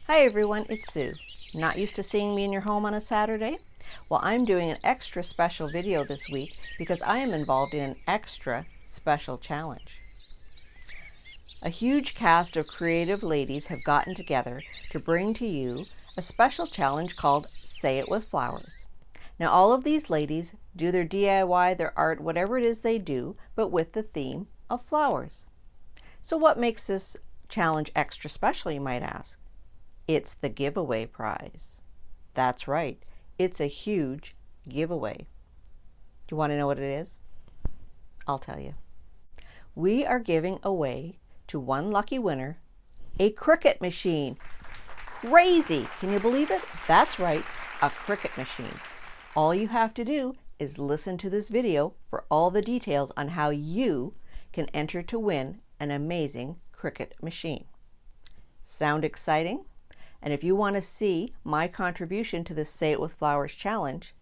Hi everyone, it's Sue. Not used to seeing me in your home on a Saturday? Well, I'm doing an extra special video this week because I am involved in an extra special challenge. A huge cast of creative ladies have gotten together to bring to you a special challenge called Say It With Flowers. Now all of these ladies do their DIY, their art, whatever it is they do, but with the theme of flowers. So what makes this challenge extra special, you might ask? It's the giveaway prize. That's right, it's a huge giveaway. Do you want to know what it is? I'll tell you. We are giving away to one lucky winner a Cricut machine. Crazy! Can you believe it? That's right, a Cricut machine. All you have to do is listen to this video for all the details on how you can enter to win an amazing Cricut machine. Sound exciting? And if you want to see my contribution to this Say It With Flowers challenge,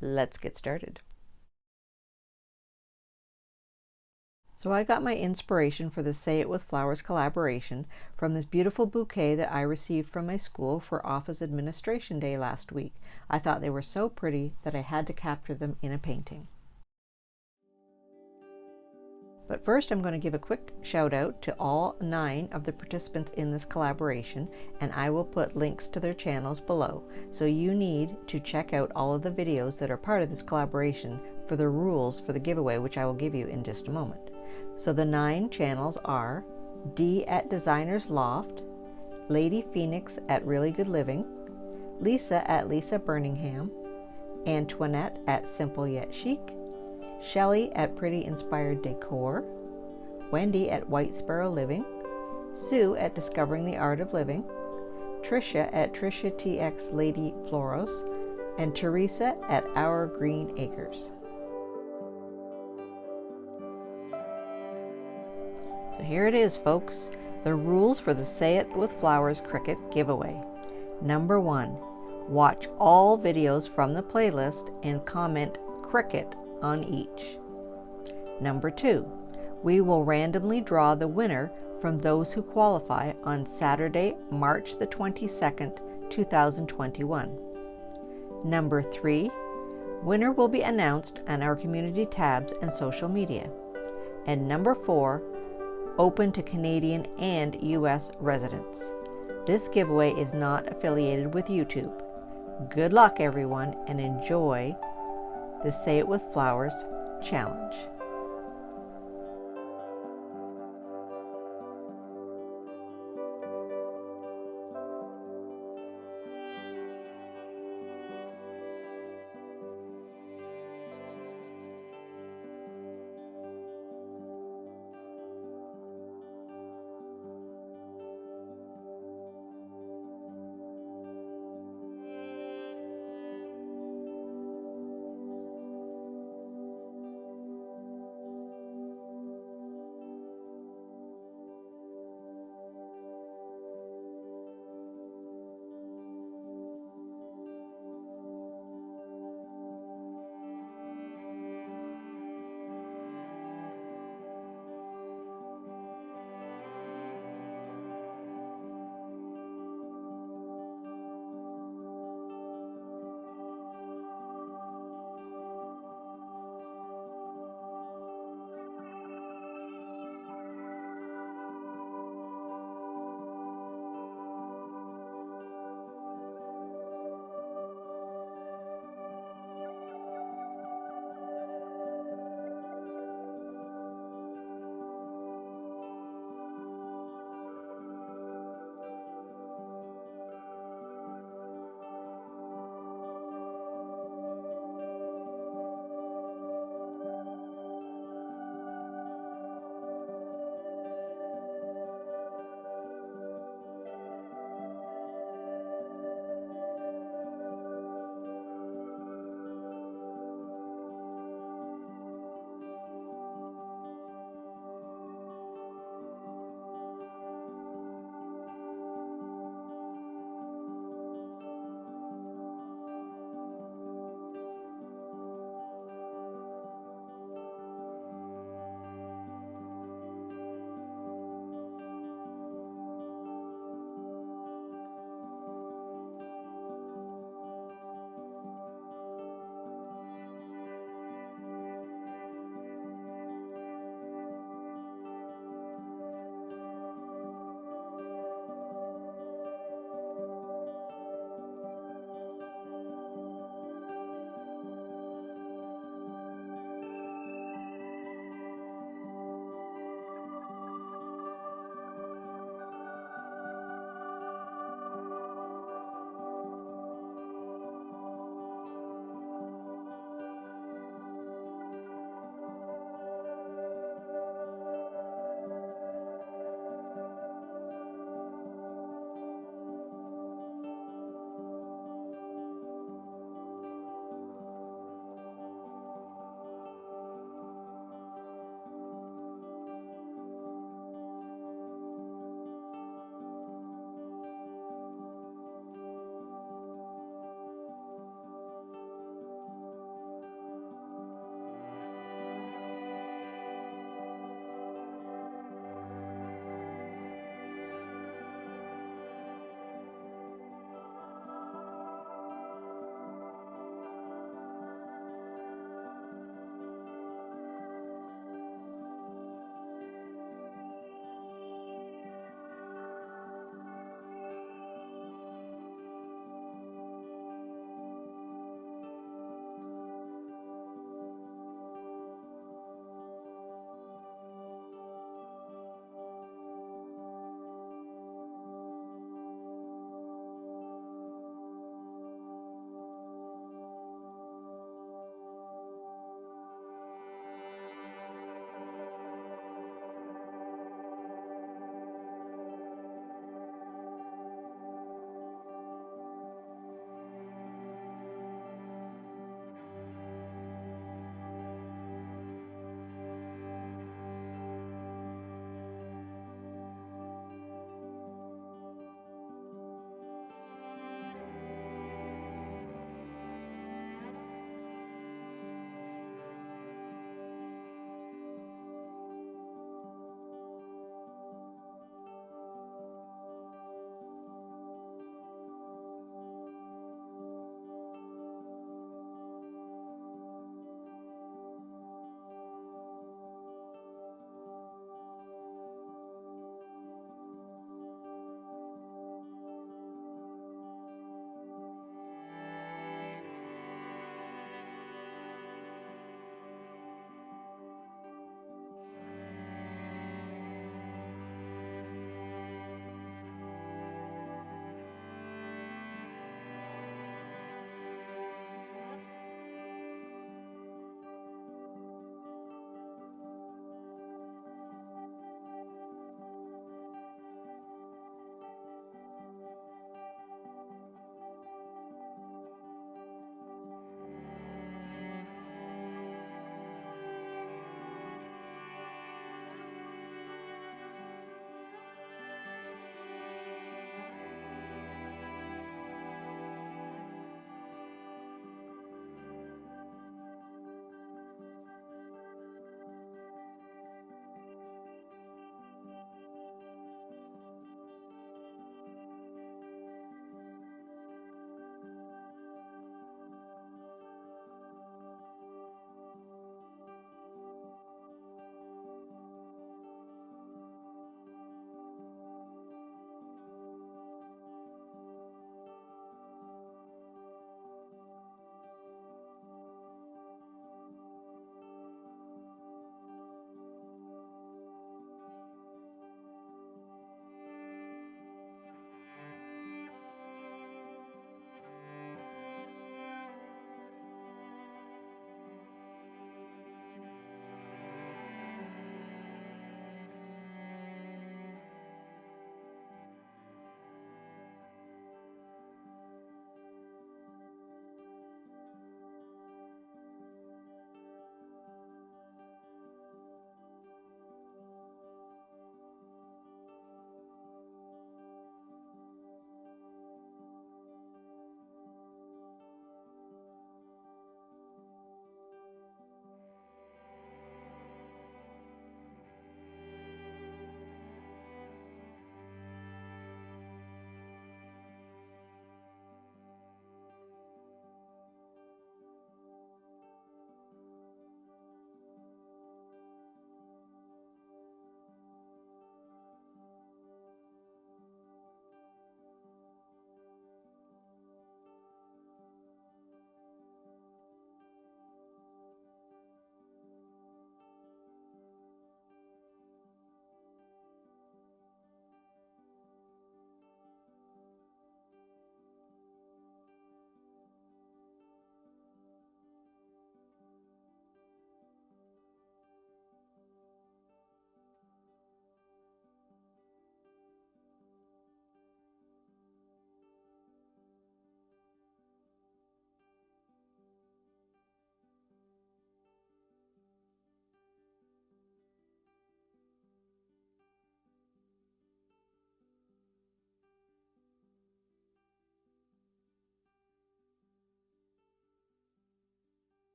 let's get started. So I got my inspiration for the Say It With Flowers collaboration from this beautiful bouquet that I received from my school for Office Administration Day last week. I thought they were so pretty that I had to capture them in a painting. But first I'm going to give a quick shout out to all 9 of the participants in this collaboration, and I will put links to their channels below. So you need to check out all of the videos that are part of this collaboration for the rules for the giveaway, which I will give you in just a moment. So the 9 channels are Dee at Designers Loft, Lady Phoenix at Really Good Living, Lisa at Lisa Birmingham, Antoinette at Simple Yet Chic, Shelley at Pretty Inspired Decor, Wendy at White Sparrow Living, Sue at Discovering the Art of Living, Tricia at Tricia TX Lady Floros, and Teresa at Our Green Acres. So here it is, folks, the rules for the Say It With Flowers Cricut giveaway. Number 1, watch all videos from the playlist and comment Cricut on each. Number 2, we will randomly draw the winner from those who qualify on Saturday, March the 22nd, 2021. Number 3, winner will be announced on our community tabs and social media. And number 4, open to Canadian and US residents. This giveaway is not affiliated with YouTube. Good luck everyone, and enjoy the Say It With Flowers challenge.